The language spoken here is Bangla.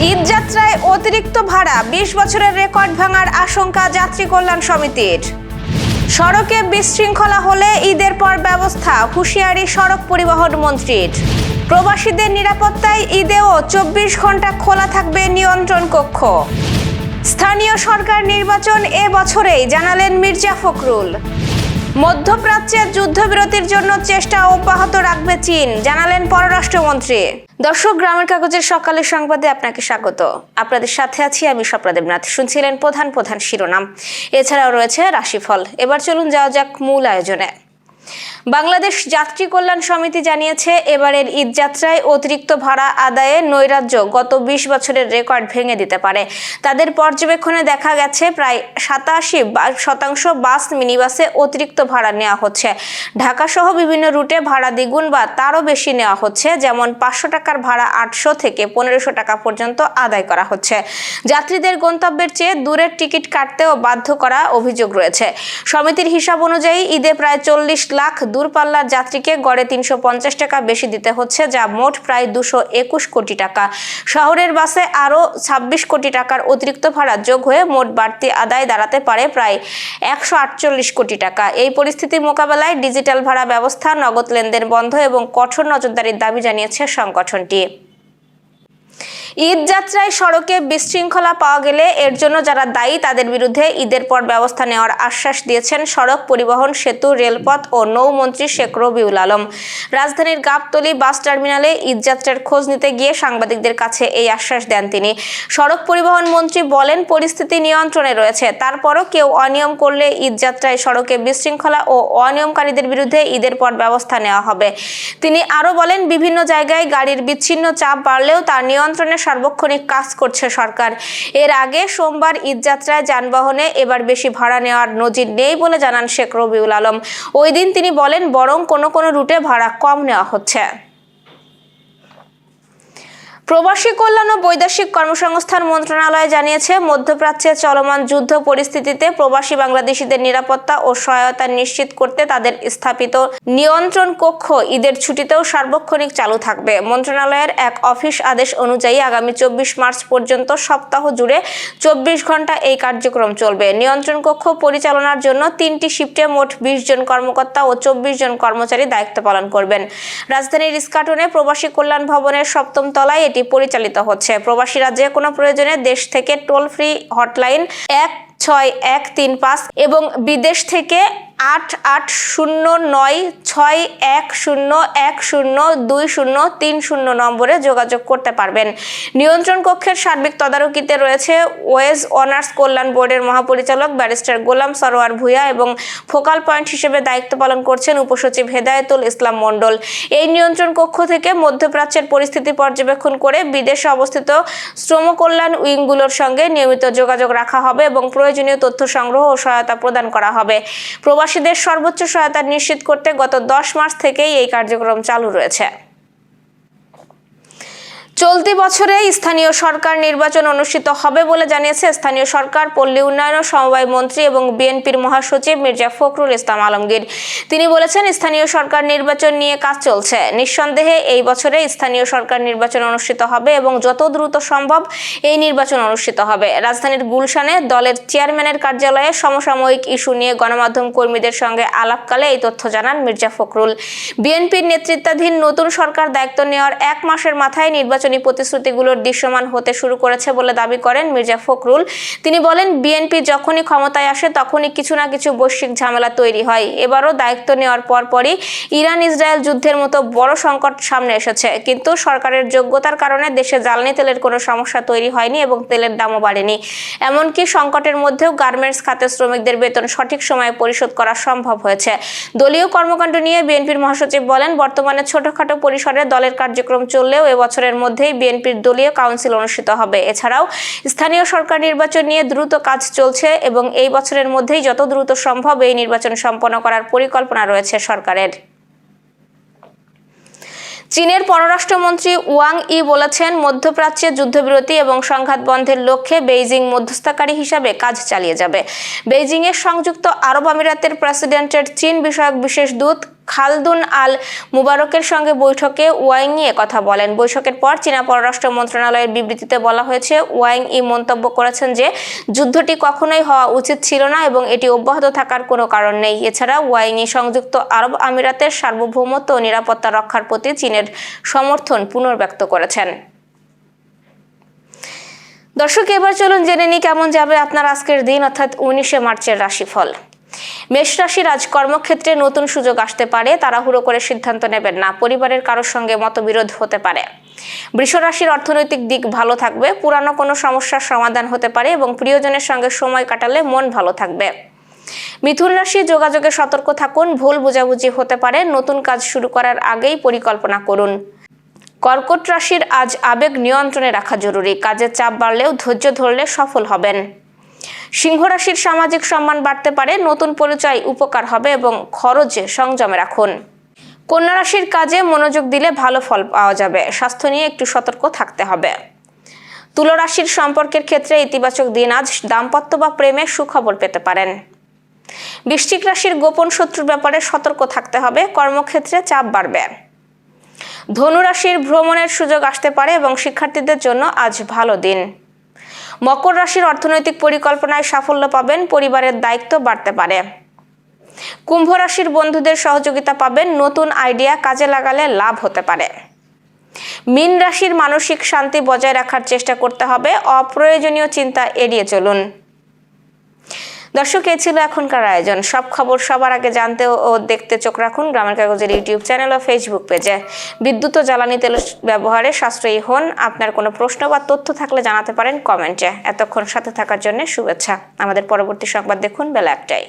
ঈদ যাত্রায় অতিরিক্ত ভাড়া 20 বছরের রেকর্ড ভাঙার আশঙ্কা যাত্রী কল্যাণ সমিতির। সড়কে বিশৃঙ্খলা হলে ঈদের পর ব্যবস্থা, হুঁশিয়ারি সড়ক পরিবহন মন্ত্রীর। প্রবাসীদের নিরাপত্তায় ঈদেও 24 ঘন্টা খোলা থাকবে নিয়ন্ত্রণ কক্ষ। স্থানীয় সরকার নির্বাচন এ বছরেই, জানালেন মির্জা ফখরুল। মধ্যপ্রাচ্যের যুদ্ধবিরতির জন্য চেষ্টা অব্যাহত রাখবে চীন, জানালেন পররাষ্ট্রমন্ত্রী। দর্শক, গ্রামের কাগজের সকালের সংবাদে আপনাকে স্বাগত। আপনাদের সাথে আছি আমি স্বপ্না দেবনাথ। শুনছিলেন প্রধান শিরোনাম, এছাড়াও রয়েছে রাশিফল। এবার চলুন যাওয়া যাক মূল আয়োজনে। বাংলাদেশ যাত্রী কল্যাণ সমিতি জানিয়েছে, এবারের ঈদ যাত্রায় অতিরিক্ত ভাড়া আদায়ে নৈরাজ্য গত 20 বছরের রেকর্ড ভেঙে দিতে পারে। তাদের পর্যবেক্ষণে দেখা গেছে প্রায় 87% বাস মিনিবাসে অতিরিক্ত ভাড়া নেওয়া হচ্ছে। ঢাকা সহ বিভিন্ন রুটে ভাড়া দ্বিগুণ বা তারও বেশি নেওয়া হচ্ছে, যেমন 500 টাকার ভাড়া 800 থেকে 1500 টাকা পর্যন্ত আদায় করা হচ্ছে। যাত্রীদের গন্তব্যের চেয়ে দূরের টিকিট কাটতেও বাধ্য করা অভিযোগ রয়েছে। সমিতির হিসাব অনুযায়ী ঈদে প্রায় 40 লাখ দূরপাল্লার যাত্রীকে গড়ে 350 টাকা বেশি দিতে হচ্ছে, যা মোট প্রায় 221 কোটি টাকা। শহরের বাসে আরও 26 কোটি টাকার অতিরিক্ত ভাড়া যোগ হয়ে মোট বাড়তি আদায় দাঁড়াতে পারে প্রায় 148 কোটি টাকা। এই পরিস্থিতির মোকাবেলায় ডিজিটাল ভাড়া ব্যবস্থা, নগদ লেনদেন বন্ধ এবং কঠোর নজরদারির দাবি জানিয়েছে সংগঠনটি। ঈদ যাত্রায় সড়কে বিশৃঙ্খলা পাওয়া গেলে এর জন্য যারা দায়ী তাদের বিরুদ্ধে ঈদের পর ব্যবস্থা নেওয়ার আশ্বাস দিয়েছেন সড়ক পরিবহন, সেতু, রেলপথ ও নৌমন্ত্রী শেখ রবিউল আলম। রাজধানীর গাবতলী বাস টার্মিনালে ঈদ যাত্রার খোঁজ নিতে গিয়ে সাংবাদিকদের কাছে এই আশ্বাস দেন তিনি। সড়ক পরিবহন মন্ত্রী বলেন, পরিস্থিতি নিয়ন্ত্রণে রয়েছে, তারপরও কেউ অনিয়ম করলে ঈদ যাত্রায় সড়কে বিশৃঙ্খলা ও অনিয়মকারীদের বিরুদ্ধে ঈদের পর ব্যবস্থা নেওয়া হবে। তিনি আরও বলেন, বিভিন্ন জায়গায় গাড়ির বিচ্ছিন্ন চাপ বাড়লেও তার নিয়ন্ত্রণে সার্বক্ষণিক কাজ করছে সরকার। এর আগে সোমবার ঈদ যাত্রায় যানবাহনে এবার বেশি ভাড়া নেওয়ার নজির নেই বলে জানান শেখ রবিউল আলম। ওই দিন তিনি বলেন, বরং কোনো রুটে ভাড়া কম নেওয়া হচ্ছে। প্রবাসী কল্যাণ ও বৈদেশিক কর্মসংস্থান মন্ত্রণালয় জানিয়েছে, মধ্যপ্রাচ্যে চলমান যুদ্ধ পরিস্থিতিতে প্রবাসী বাংলাদেশিদের নিরাপত্তা ও সহায়তা নিশ্চিত করতে তাদের স্থাপিত নিয়ন্ত্রণ কক্ষ ঈদের ছুটিতেও সার্বক্ষণিক চালু থাকবে। মন্ত্রণালয়ের এক অফিস আদেশ অনুযায়ী আগামী 24 মার্চ পর্যন্ত সপ্তাহ জুড়ে 24 ঘন্টা এই কার্যক্রম চলবে। নিয়ন্ত্রণ কক্ষ পরিচালনার জন্য 3টি শিফটে মোট 20 জন কর্মকর্তা ও 24 জন কর্মচারী দায়িত্ব পালন করবেন। রাজধানীর ইস্কাটনে প্রবাসী কল্যাণ ভবনের 7ম তলায় এটি পরিচালিত হচ্ছে। প্রবাসীরা যে কোনো প্রয়োজনে দেশ থেকে টোল ফ্রি হটলাইন 16135 এবং বিদেশ থেকে 880961010230 নম্বরে যোগাযোগ করতে পারবেন। নিয়ন্ত্রণ কক্ষের সার্বিক তদারকিতে রয়েছে ওয়েজ অনার্স কল্যাণ বোর্ডের মহাপরিচালক ব্যারিস্টার গোলাম সরোয়ার ভূঁইয়া এবং ফোকাল পয়েন্ট হিসেবে দায়িত্ব পালন করছেন উপসচিব হেদায়েতুল ইসলাম মণ্ডল। এই নিয়ন্ত্রণ কক্ষ থেকে মধ্যপ্রাচ্যের পরিস্থিতি পর্যবেক্ষণ করে বিদেশে অবস্থিত শ্রম কল্যাণ উইংগুলোর সঙ্গে নিয়মিত যোগাযোগ রাখা হবে এবং প্রয়োজনীয় তথ্য সংগ্রহ ও সহায়তা প্রদান করা হবে। প্রবাসীদের সর্বোচ্চ সহায়তা নিশ্চিত করতে গত 10 মার্চ থেকেই এই কার্যক্রম চালু রয়েছে। চলতি বছরে স্থানীয় সরকার নির্বাচন অনুষ্ঠিত হবে বলে জানিয়েছে স্থানীয় সরকার, পল্লী উন্নয়ন ও সমবায় মন্ত্রী এবং বিএনপির মহাসচিব মির্জা ফখরুল ইসলাম আলমগীর। তিনি বলেছেন, স্থানীয় সরকার নির্বাচন নিয়ে কাজ চলছে। নিঃসন্দেহে এই বছরে স্থানীয় সরকার নির্বাচন অনুষ্ঠিত হবে এবং যত দ্রুত সম্ভব এই নির্বাচন অনুষ্ঠিত হবে। রাজধানীর গুলশানে দলের চেয়ারম্যানের কার্যালয়ে সমসাময়িক ইস্যু নিয়ে গণমাধ্যম কর্মীদের সঙ্গে আলাপকালে এই তথ্য জানান মির্জা ফখরুল। বিএনপির নেতৃত্বাধীন নতুন সরকার দায়িত্ব নেওয়ার 1 মাসের মাথায় নির্বাচনী প্রতিশ্রুতিগুলোর দৃশ্যমান হতে শুরু করেছে বলে দাবি করেন মির্জা ফখরুল। তিনি বলেন, বিএনপি যখনই ক্ষমতায় আসে তখনই কিছু না কিছু বৈশ্বিক ঝামেলা তৈরি হয়। এবারও দায়িত্ব নেওয়ার পরপরই ইরান ইসরায়েল যুদ্ধের মতো বড় সংকট সামনে এসেছে, কিন্তু সরকারের যোগ্যতার কারণে দেশে জ্বালানি তেলের কোনো সমস্যা তৈরি হয়নি এবং তেলের দামও বাড়েনি। এমনকি সংকটের মধ্যেও গার্মেন্টস খাতের শ্রমিকদের বেতন সঠিক সময়ে পরিশোধ করা সম্ভব হয়েছে। দলীয় কর্মকাণ্ড নিয়ে বিএনপির মহাসচিব বলেন, বর্তমানে ছোটখাটো পরিসরে দলের কার্যক্রম চললেও এবছরের মধ্যেই বিএনপির দলীয় কাউন্সিল অনুষ্ঠিত হবে। এছাড়াও স্থানীয় সরকার নির্বাচন নিয়ে দ্রুত কাজ চলছে এবং এই বছরের মধ্যেই যত দ্রুত সম্ভব এই নির্বাচন সম্পন্ন করার পরিকল্পনা রয়েছে সরকারের। চীনের পররাষ্ট্রমন্ত্রী ওয়াং ই বলেছেন, মধ্যপ্রাচ্যে যুদ্ধবিরতি এবং সংঘাত বন্ধের লক্ষ্যে বেইজিং মধ্যস্থতাকারী হিসাবে কাজ চালিয়ে যাবে। বেইজিংয়ে সংযুক্ত আরব আমিরাতের প্রেসিডেন্টের চীন বিষয়ক বিশেষ দূত খালদুন আল মুবারকের সঙ্গে বৈঠকে ওয়াং ই কথা বলেন। বৈঠকের পর চীনা পররাষ্ট্র মন্ত্রণালয়ের বিবৃতিতে বলা হয়েছে, ওয়াং ই মন্তব্য করেছেন যে যুদ্ধটি কখনোই হওয়া উচিত ছিল না এবং এটি অব্যাহত থাকার কোনো কারণ নেই। এছাড়া ওয়াং ই সংযুক্ত আরব আমিরাতের সার্বভৌমত্ব ও নিরাপত্তা রক্ষার প্রতি চীনের সমর্থন পুনর্ব্যক্ত করেছেন। দর্শক, এবার চলুন জেনে নিই কেমন যাবে আপনার আজকের দিন, অর্থাৎ 19শে মার্চের রাশিফল। মেষ রাশির আজ কর্মক্ষেত্রে নতুন সুযোগ আসতে পারে, তাড়াহুড়ো করে সিদ্ধান্ত নেবেন না। পরিবারের কারোর সঙ্গে মতবিরোধ হতে পারে। বৃষ রাশির অর্থনৈতিক দিক ভালো থাকবে, পুরানো কোনো সমস্যার সমাধান হতে পারে এবং প্রিয়জনের সঙ্গে সময় কাটালে মন ভালো থাকবে। মিথুন রাশি, যোগাযোগে সতর্ক থাকুন, ভুল বোঝাবুঝি হতে পারে। নতুন কাজ শুরু করার আগেই পরিকল্পনা করুন। কর্কট রাশির আজ আবেগ নিয়ন্ত্রণে রাখা জরুরি, কাজের চাপ বাড়লেও ধৈর্য ধরলে সফল হবেন। সিংহ রাশির সামাজিক সম্মান বাড়তে পারে, নতুন পরিচয় উপকার হবে এবং খরচে সংযমে রাখুন। কন্যা রাশির কাজে মনোযোগ দিলে ভালো ফল পাওয়া যাবে, স্বাস্থ্য নিয়ে একটু সতর্ক থাকতে হবে। তুলা রাশির সম্পর্কের ক্ষেত্রে ইতিবাচক দিন, আজ দাম্পত্য বা প্রেমে সুখবর পেতে পারেন। বৃশ্চিক রাশির গোপন শত্রুর ব্যাপারে সতর্ক থাকতে হবে, কর্মক্ষেত্রে চাপ বাড়বে। ধনু রাশির ভ্রমণের সুযোগ আসতে পারে এবং শিক্ষার্থীদের জন্য আজ ভালো দিন। মকর রাশির অর্থনৈতিক পরিকল্পনায় সাফল্য পাবেন, পরিবারের দায়িত্ব বাড়তে পারে। কুম্ভ রাশির বন্ধুদের সহযোগিতা পাবেন, নতুন আইডিয়া কাজে লাগালে লাভ হতে পারে। মীন রাশির মানসিক শান্তি বজায় রাখার চেষ্টা করতে হবে, অপ্রয়োজনীয় চিন্তা এড়িয়ে চলুন। দর্শক, এই ছিল এখনকার আয়োজন। সব খবর সবার আগে জানতে ও দেখতে চোখ রাখুন গ্রামের কাগজের ইউটিউব চ্যানেল ও ফেসবুক পেজে। বিদ্যুৎ ও জ্বালানি তেল ব্যবহারে সাশ্রয়ী হন। আপনার কোনো প্রশ্ন বা তথ্য থাকলে জানাতে পারেন কমেন্টে। এতক্ষণ সাথে থাকার জন্য শুভেচ্ছা। আমাদের পরবর্তী সংবাদ দেখুন বেলা 1টায়।